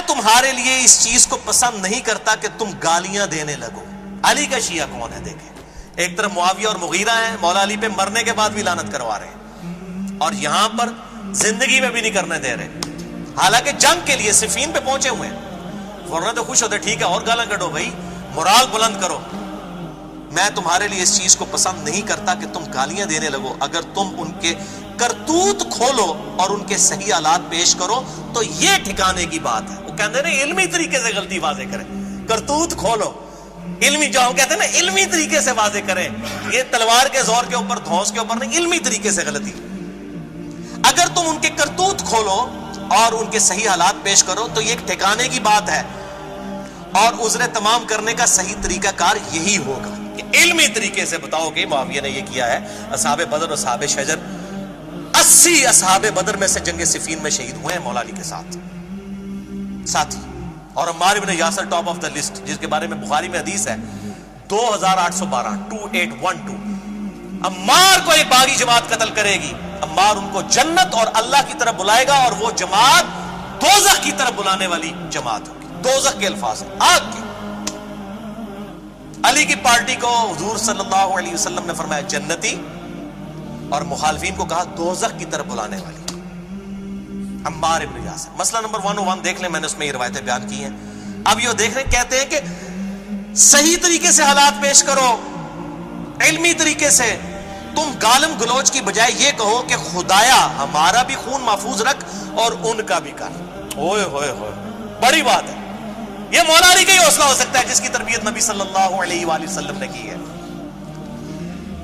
تمہارے لیے اس چیز کو پسند نہیں کرتا کہ تم گالیاں دینے لگو. علی کا شیعہ کون ہے؟ دیکھیں، ایک طرف معاویہ اور مغیرہ ہیں، مولا علی پہ مرنے کے بعد بھی لعنت کروا رہے ہیں، اور یہاں پر زندگی میں بھی نہیں کرنے دے رہے، حالانکہ جنگ کے لیے صفین پہ پہنچے ہوئے ہیں. فوراً تو خوش ہوتے، ٹھیک ہے اور گالاں کڈو بھائی، مورال بلند کرو. میں تمہارے لیے اس چیز کو پسند نہیں کرتا کہ تم گالیاں دینے لگو، اگر تم ان کے کرتوت کھولو اور ان کے صحیح حالات پیش کرو تو یہ ٹھکانے کی بات ہے. وہ کہتے ہیں نا علمی طریقے سے غلطی واضح کریں، کرتوت کھولو، علمی جو ہم کہتے ہیں نا علمی طریقے سے واضح کریں، یہ تلوار کے زور کے اوپر، دھونس کے اوپر نہیں، علمی طریقے سے غلطی. اگر تم ان کے کرتوت کھولو اور ان کے صحیح حالات پیش کرو تو یہ ایک ٹھکانے کی بات ہے، اور عذر تمام کرنے کا صحیح طریقہ کار یہی ہوگا کہ علمی طریقے سے بتاؤ کہ معاویہ نے یہ کیا ہے. اصحاب بدر اور اصحاب شجر، 80 اصحاب بدر میں سے جنگ صفین میں شہید ہوئے ہیں مولا علی کے ساتھی. اور عمار ابن Yasir top of the list, جس کے بارے میں بخاری میں حدیث ہے 2812 2812. عمار کو ایک باغی جماعت قتل کرے گی، عمار ان کو جنت اور اللہ کی طرف بلائے گا، اور وہ جماعت دوزخ کی طرف بلانے والی جماعت ہوگی. دوزخ کے الفاظ ہیں، آگ کے. علی کی پارٹی کو حضور صلی اللہ علیہ وسلم نے فرمایا جنتی، اور مخالفین کو کہا دوزخ کی طرف بلانے والی. عمار ابن یاسر. مسئلہ نمبر 101 دیکھ لیں، میں نے اس میں یہ روایتیں بیان کی ہیں. اب یہ دیکھ رہے ہیں، کہتے ہیں کہ صحیح طریقے سے حالات پیش کرو، علمی طریقے سے. تم گالم گلوچ کی بجائے یہ کہو کہ خدایا ہمارا بھی خون محفوظ رکھ اور ان کا بھی کر. ہوئے ہوئے ہوئے، بڑی بات ہے. یہ مولا علی کا ہی حوصلہ ہو سکتا ہے جس کی تربیت نبی صلی اللہ علیہ وآلہ وسلم نے کی ہے.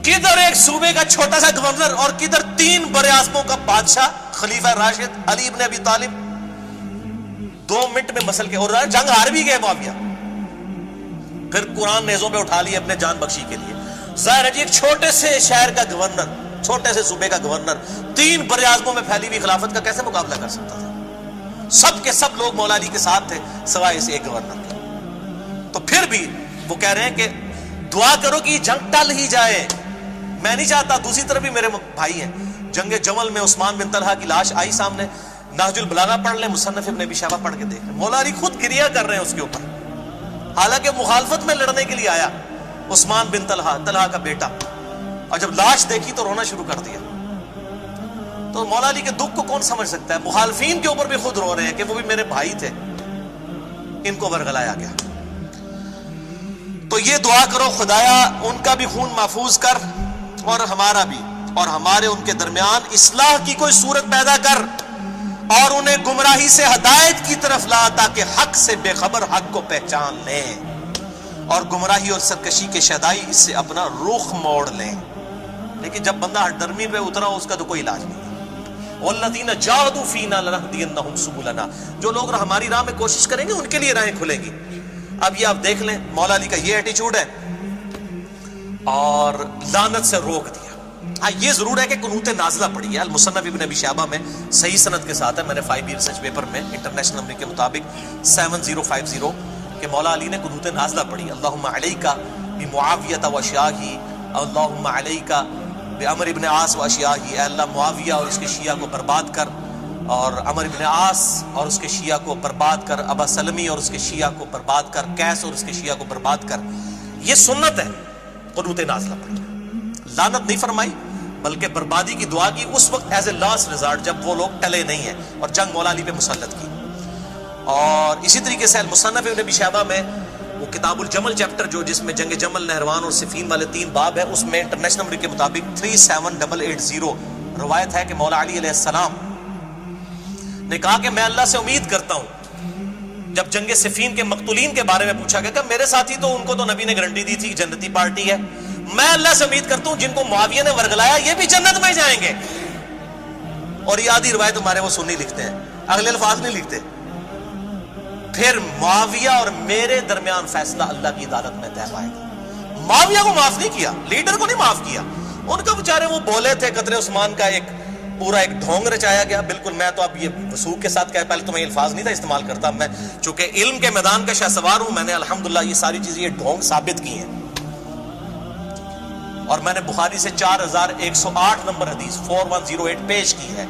کدھر ایک صوبے کا چھوٹا سا گورنر اور کدھر 3 براعظموں کا بادشاہ خلیفہ راشد علی ابن ابی طالب 2 منٹ میں مسل کے، اور جنگ ہار بھی گئے معاویہ، پھر قرآن نیزوں پہ اٹھا لیے اپنے جان بخشی کے لیے. ظاہر ہے جی ایک چھوٹے سے شہر کا گورنر، چھوٹے سے صوبے کا گورنر 3 براعظموں میں پھیلی ہوئی خلافت کا کیسے مقابلہ کر سکتا تھا؟ سب کے سب لوگ مولا علی کے ساتھ تھے سوائے اس ایک گورنر کے. تو پھر بھی وہ کہہ رہے ہیں کہ دعا کرو کہ یہ جنگ ٹل ہی جائے. میں نہیں چاہتا. دوسری طرف بھی میرے بھائی ہیں، جنگ جمل میں عثمان بن طلحہ کی لاش آئی سامنے، نہج البلاغہ پڑھ لیں، مصنف ابن ابی شیبہ پڑھ کے دیکھ لیں، مولا علی خود گریہ کر رہے ہیں اس کے اوپر، حالانکہ مخالفت میں لڑنے کے لیے آیا عثمان بن طلحہ کا بیٹا، اور جب لاش دیکھی تو رونا شروع کر دیا. تو مولا علی کے دکھ کو کون سمجھ سکتا ہے؟ مخالفین کے اوپر بھی خود رو رہے ہیں کہ وہ بھی میرے بھائی تھے، ان کو ورگلایا گیا. تو یہ دعا کرو خدایا ان کا بھی خون محفوظ کر اور ہمارا بھی، اور ہمارے ان کے درمیان اصلاح کی کوئی صورت پیدا کر، اور انہیں گمراہی سے ہدایت کی طرف لا تاکہ حق سے بے خبر حق کو پہچان لیں، اور گمراہی اور سرکشی کے شیدائی اس سے اپنا رخ موڑ لیں. لیکن جب بندہ ہٹ درمی پہ اترا اس کا تو کوئی علاج نہیں. وَالَّذِينَ جَاهَدُوا فِينَا لَنَهْدِيَنَّهُمْ سُبُلَنَا، جو لوگ ہماری راہ میں کوشش کریں گے ان کے لیے راہیں کھلیں گی. اب یہ آپ دیکھ لیں مولا علی کا یہ ایٹیچیوڈ ہے، اور لعنت سے روک دیا. ہاں یہ ضرور ہے کہ قنوت نازلہ پڑھی ہے، المصنف ابن ابی شیبہ میں صحیح سند کے ساتھ ہے، میں نے 5 ریسرچ پیپر میں انٹرنیشنل نمبر کے مطابق 7050 کہ مولا علی نے قنوت نازلہ پڑھی. اللہم علیکا بمعاویہ و اشیاہی، اللہم علیکا بعمر ابن عاص و اشیاہی، اے اللہ معاویہ اور اس کے شیعہ کو برباد کر، اور عمر ابن عاص اور اس کے شیعہ کو برباد کر، ابا سلمی اور اس کے شیعہ کو برباد کر، قیس اور اس کے شیعہ کو برباد کر. یہ سنت ہے قنوت نازلہ پڑھی. لعنت نہیں فرمائی بلکہ بربادی کی دعا کی اس وقت ایز اے لاسٹ ریزارٹ جب وہ لوگ ٹلے نہیں ہیں، اور جنگ مولا علی پہ مسلط کی. اور اسی طریقے سے المصنف ابن ابی شیبہ میں وہ کتاب الجمل چیپٹر جو جس میں جنگ جمل، نہروان اور صفین والے 3 باب ہیں، اس میں انٹرنیشنل نمبر کے مطابق 37880 روایت ہے کہ مولا علی علیہ السلام نے کہا کہ میں اللہ سے امید کرتا ہوں. جب جنگ صفین کے مقتولین کے بارے میں پوچھا گیا کہ میرے ساتھی تو ان کو تو نبی نے گارنٹی دی تھی جنتی پارٹی ہے، میں اللہ سے امید کرتا ہوں جن کو معاویہ نے ورگلایا یہ بھی جنت میں جائیں گے. اور یہ آدھی روایت ہمارے وہ سنی لکھتے ہیں، اگلے الفاظ نہیں لکھتے. پھر معاویہ اور میرے درمیان فیصلہ اللہ کی عدالت میں طے پائے گا. معاویہ کو معاف نہیں کیا، لیڈر کو نہیں معاف کیا. ان کا بیچارے وہ بولے تھے قدر عثمان کا ایک پورا ایک ڈھونگ رچایا گیا. بالکل میں تو اب یہ وثوق کے ساتھ کہہ، پہلے تو میں الفاظ نہیں تھا استعمال کرتا، میں چونکہ علم کے میدان کا شاہ سوار ہوں، میں نے الحمدللہ یہ ساری چیزیں یہ ڈھونگ ثابت کی ہیں. اور میں نے بخاری سے 4108 نمبر حدیث 4108 پیش کی ہے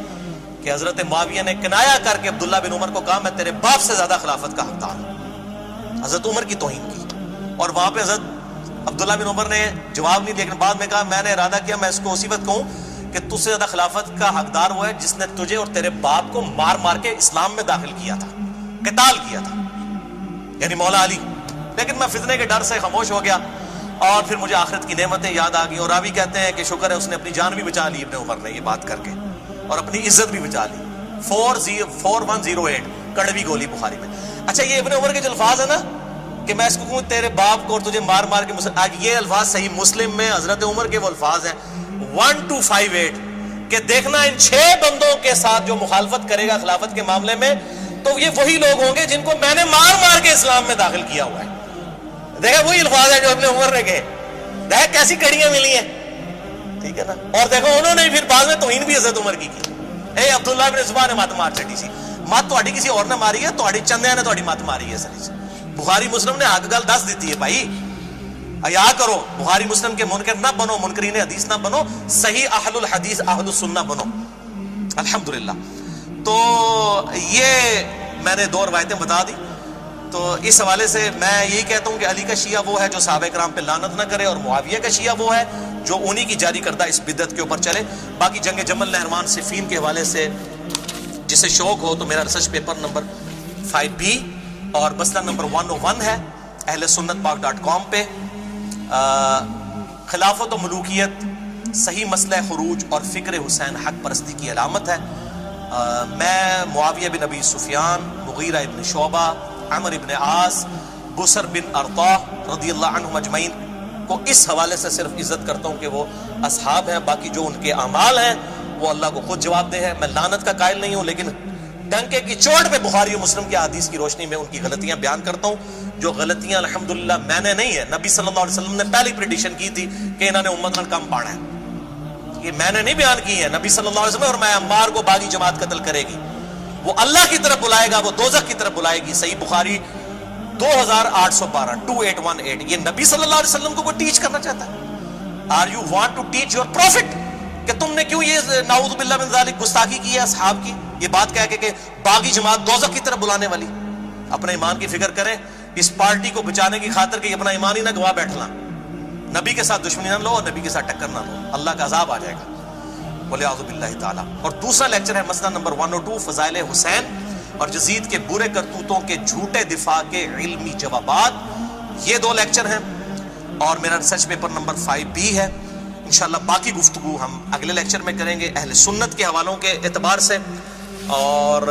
کہ کہ حضرت معاویہ نے کنایا کر کے عبداللہ بن عمر کو کہا میں تیرے باپ سے زیادہ خلافت کا حقدار ہوں، حضرت عمر کی توہین کی. اور وہاں پہ حضرت عبداللہ بن عمر نے جواب نہیں دیا، لیکن بعد میں کہا میں نے ارادہ کیا میں اس کو اسی وقت کہوں کہ تجھ سے زیادہ خلافت کا حقدار وہ ہے جس نے تجھے اور تیرے باپ کو مار مار کے اسلام میں داخل کیا تھا، قتال کیا تھا، یعنی مولا علی. لیکن میں فتنے کے ڈر سے خاموش ہو گیا اور پھر مجھے آخرت کی نعمتیں یاد آ گئی. اور راوی کہتے ہیں کہ شکر ہے اس نے اپنی جان بھی بچا لی ابن عمر نے یہ بات کر کے، اور اپنی عزت بھی بچا لی. 4108 کڑوی گولی بخاری میں. اچھا یہ ابن عمر کے جو الفاظ ہیں نا کہ میں اس کو کہوں تیرے باپ کو اور تجھے مار مار کے، آج یہ الفاظ صحیح مسلم میں حضرت عمر کے وہ الفاظ ہیں 1258 کہ دیکھنا ان 6 بندوں کے ساتھ جو مخالفت کرے گا خلافت کے معاملے میں تو یہ وہی لوگ ہوں گے جن کو میں نے مار مار کے اسلام میں داخل کیا ہوا ہے. دیکھا وہی الفاظ ہے جو ابن عمر نے کہے. دیکھا کیسی کڑیاں ملی ہیں، ٹھیک ہے نا. اور دیکھو انہوں نے پھر بعد میں توہین بھی حضرت عمر کی. اے عبداللہ بن زبان نے مت مار چڑی سی، مت تہاڈی کسی اور نے ماری ہے، تہاڈی چندیاں نے تہاڈی مت ماری ہے. سر بخاری مسلم نے حق گل دس دیتی ہے بھائی، حیا کرو. بخاری مسلم کے منکر نہ بنو، منکرین حدیث نہ بنو، صحیح اہل الحدیث اہل السنہ بنو. الحمدللہ. تو یہ میں نے 2 روایتیں بتا دی. تو اس حوالے سے میں یہی کہتا ہوں کہ علی کا شیعہ وہ ہے جو صحابہ کرام پہ لعنت نہ کرے، اور معاویہ کا شیعہ وہ ہے جو انہی کی جاری کردہ اس بدعت کے اوپر چلے. باقی جنگ جمل نہرمان صفین کے حوالے سے جسے شوق ہو تو میرا ریسرچ پیپر نمبر 5B اور مسئلہ نمبر 101 ہے اہل سنت پاک.com پہ. خلافت و ملوکیت صحیح مسئلہ خروج اور فکر حسین حق پرستی کی علامت ہے. میں معاویہ بن ابی سفیان، مغیرہ ابن شعبہ، عمر ابن عاص، بسر بن ارطاح رضی اللہ عنہم اجمعین کو اس حوالے سے صرف عزت کرتا ہوں کہ وہ اصحاب ہیں. باقی جو ان کے اعمال ہیں وہ اللہ کو خود جواب دہ ہے. میں لعنت کا قائل نہیں ہوں، لیکن ڈنکے کی چوٹ پہ بخاری و مسلم کے حدیث کی روشنی میں ان کی غلطیاں بیان کرتا ہوں. جو غلطیاں الحمدللہ میں نے نہیں ہے، نبی صلی اللہ علیہ وسلم نے پہلی پریڈکشن کی تھی کہ انہوں نے امت کم پانا ہے. یہ میں نے نہیں بیان کی ہے، نبی صلی اللہ علیہ وسلم. اور میں عمار کو باغی جماعت قتل کرے گی، وہ اللہ کی طرف بلائے گا، وہ دوزخ کی طرف بلائے گی. صحیح بخاری 2818 یہ نبی صلی اللہ علیہ وسلم کو وہ ٹیچ کرنا چاہتا ہے. Are you want to teach your profit کہ تم نے کیوں یہ نعوذ باللہ من ذالک گستاخی کی ہے اصحاب کی، یہ بات کہہ کے کہ باغی جماعت دوزخ کی طرف بلانے والی. اپنے ایمان کی فکر کریں اس پارٹی کو بچانے کی خاطر کہ اپنا ایمان ہی نہ گوا بیٹھنا. نبی کے ساتھ دشمنی نہ لو اور نبی کے ساتھ ٹکر نہ لو، اللہ کا عذاب آ جائے گا والعیاذ باللہ تعالی. اور دوسرا لیکچر ہے مسئلہ نمبر 102 فضائل حسین اور یزید کے برے کرتوتوں کے جھوٹے دفاع کے علمی جوابات. یہ 2 لیکچر ہیں اور میرا ریسرچ پیپر نمبر 5B ہے. انشاءاللہ باقی گفتگو ہم اگلے لیکچر میں کریں گے اہل سنت کے حوالوں کے اعتبار سے. اور